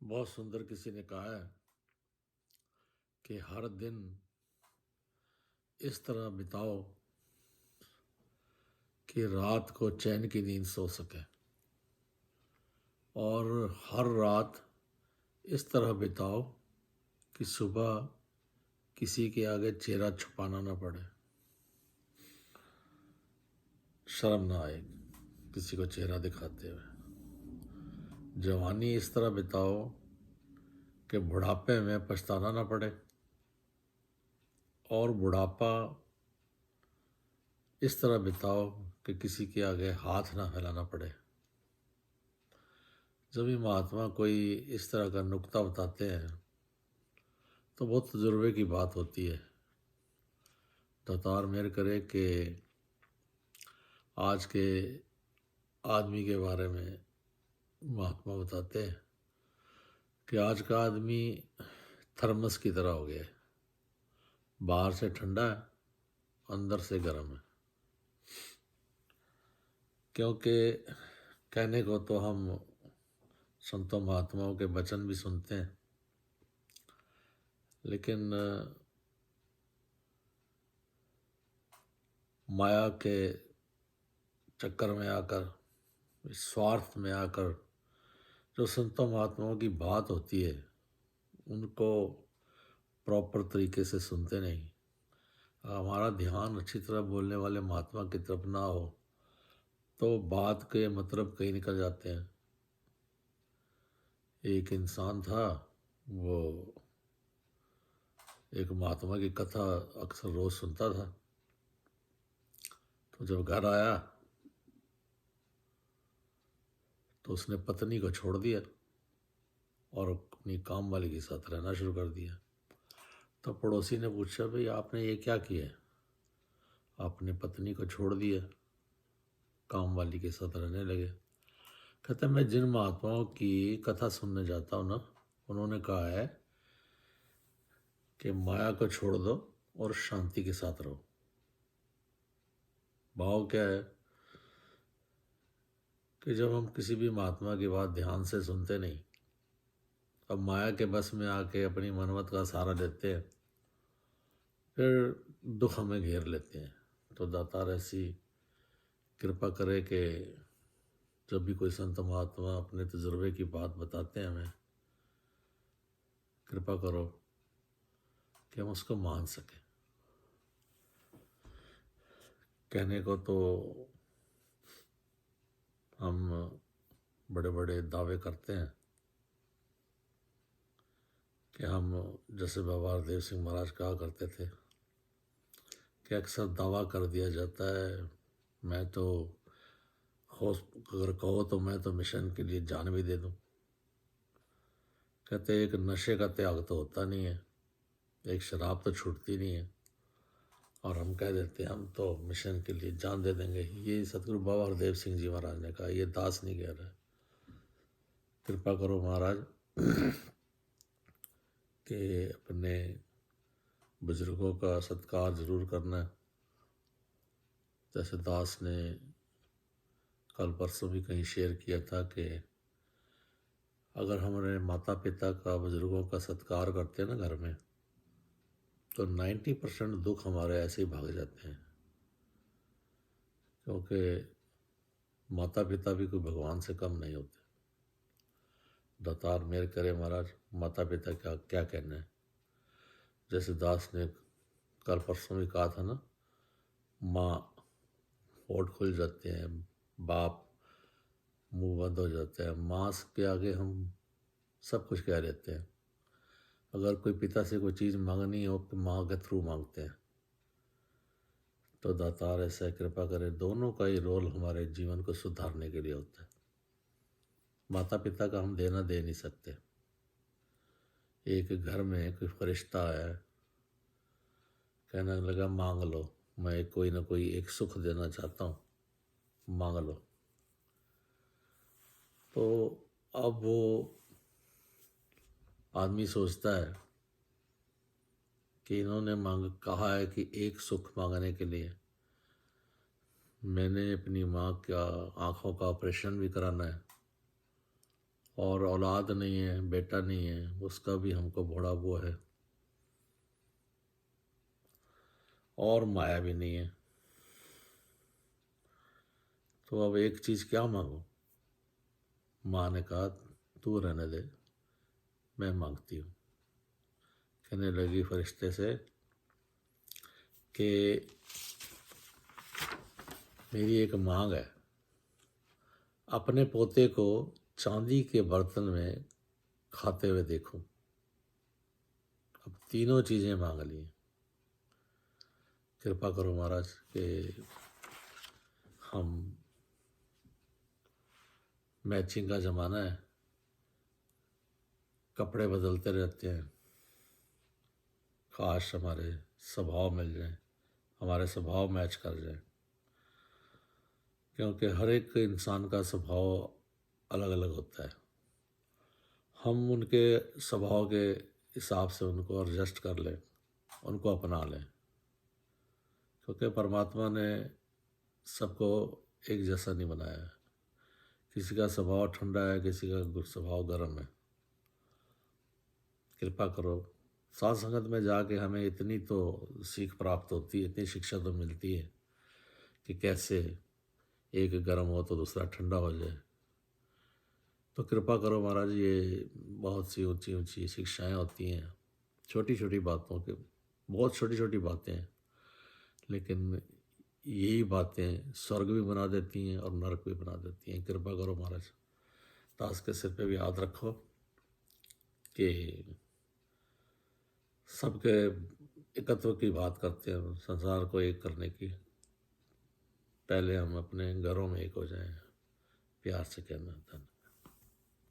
बहुत सुंदर किसी ने कहा है कि हर दिन इस तरह बिताओ कि रात को चैन की नींद सो सके, और हर रात इस तरह बिताओ कि सुबह किसी के आगे चेहरा छुपाना ना पड़े, शर्म ना आए किसी को चेहरा दिखाते हुए। जवानी इस तरह बिताओ कि बुढ़ापे में पछताना ना पड़े, और बुढ़ापा इस तरह बिताओ कि किसी के आगे हाथ ना फैलाना पड़े। जब भी महात्मा कोई इस तरह का नुक्ता बताते हैं तो बहुत तजुर्बे की बात होती है। दातार मेहर करे कि आज के आदमी के बारे में महात्मा बताते हैं कि आज का आदमी थर्मस की तरह हो गया है, बाहर से ठंडा है, अंदर से गर्म है। क्योंकि कहने को तो हम संतों महात्माओं के वचन भी सुनते हैं, लेकिन माया के चक्कर में आकर, स्वार्थ में आकर जो संतों महात्माओं की बात होती है उनको प्रॉपर तरीके से सुनते नहीं। हमारा ध्यान अच्छी तरह बोलने वाले महात्मा की तरफ ना हो तो बात के मतलब कहीं निकल जाते हैं। एक इंसान था, वो एक महात्मा की कथा अक्सर रोज सुनता था। तो जब घर आया तो उसने पत्नी को छोड़ दिया और अपनी काम वाली के साथ रहना शुरू कर दिया। तो पड़ोसी ने पूछा, भाई आपने ये क्या किया? आपने पत्नी को छोड़ दिया, काम वाली के साथ रहने लगे। कहते मैं जिन महात्माओं की कथा सुनने जाता हूँ ना, उन्होंने कहा है कि माया को छोड़ दो और शांति के साथ रहो। भाव क्या है कि जब हम किसी भी महात्मा की बात ध्यान से सुनते नहीं, अब माया के बस में आके अपनी मनमत का सहारा लेते हैं, फिर दुख हमें घेर लेते हैं। तो दातार ऐसी कृपा करे कि जब भी कोई संत महात्मा अपने तजुर्बे की बात बताते हैं हमें, कृपा करो कि हम उसको मान सकें। कहने को तो हम बड़े बड़े दावे करते हैं कि हम, जैसे बाबा हरदेव सिंह महाराज कहा करते थे कि अक्सर दावा कर दिया जाता है, मैं तो अगर कहो तो मैं तो मिशन के लिए जान भी दे दूं। कहते एक नशे का त्याग तो होता नहीं है, एक शराब तो छूटती नहीं है, और हम कह देते हैं हम तो मिशन के लिए जान दे देंगे। ये सतगुरु बाबा हरदेव सिंह जी महाराज ने कहा, ये दास नहीं कह रहा। कृपा करो महाराज कि अपने बुजुर्गों का सत्कार जरूर करना है। जैसे दास ने कल परसों भी कहीं शेयर किया था कि अगर हमारे माता पिता का, बुजुर्गों का सत्कार करते हैं ना घर में, तो 90% दुख हमारे ऐसे ही भाग जाते हैं। क्योंकि माता पिता भी कोई भगवान से कम नहीं होते। दातार मेहर करे महाराज, माता पिता का क्या कहना है। जैसे दास ने कल परसों भी कहा था ना, माँ होठ खुल जाते हैं, बाप मुंह बंद हो जाता है, माँ के आगे हम सब कुछ कह देते हैं। अगर कोई पिता से कोई चीज़ मांगनी हो तो माँ के थ्रू मांगते हैं। तो दातार ऐसा कृपा करे, दोनों का ही रोल हमारे जीवन को सुधारने के लिए होता है। माता पिता का हम देना दे नहीं सकते। एक घर में कोई फरिश्ता है, कहने लगा मांग लो, मैं कोई ना कोई एक सुख देना चाहता हूँ, मांग लो। तो अब वो आदमी सोचता है कि इन्होंने कहा है कि एक सुख मांगने के लिए। मैंने अपनी माँ का आँखों का ऑपरेशन भी कराना है और औलाद नहीं है, बेटा नहीं है, उसका भी हमको बड़ा वो है, और माया भी नहीं है। तो अब एक चीज़ क्या मांगो? माँ ने कहा तू रहने दे, मैं मांगती हूँ। कहने लगी फरिश्ते से कि मेरी एक मांग है, अपने पोते को चांदी के बर्तन में खाते हुए देखूं। अब तीनों चीज़ें मांग ली। कृपा करो महाराज कि हम, मैचिंग का ज़माना है, कपड़े बदलते रहते हैं, काश हमारे स्वभाव मिल जाए, हमारे स्वभाव मैच कर जाए, क्योंकि हर एक इंसान का स्वभाव अलग अलग होता है। हम उनके स्वभाव के हिसाब से उनको एडजस्ट कर लें, उनको अपना लें, क्योंकि परमात्मा ने सबको एक जैसा नहीं बनाया है। किसी का स्वभाव ठंडा है, किसी का स्वभाव गर्म है। कृपा करो, साथ संगत में जाके हमें इतनी तो सीख प्राप्त होती है, इतनी शिक्षा तो मिलती है कि कैसे एक गर्म हो तो दूसरा ठंडा हो जाए। तो कृपा करो महाराज, ये बहुत सी ऊंची ऊंची शिक्षाएं होती हैं, छोटी छोटी बातों के, बहुत छोटी छोटी बातें हैं, लेकिन यही बातें स्वर्ग भी बना देती हैं और नरक भी बना देती हैं। कृपा करो महाराज, दास के सिर पे भी याद रखो कि सबके एकत्व की बात करते हैं, संसार को एक करने की। पहले हम अपने घरों में एक हो जाएं। प्यार से कहना था।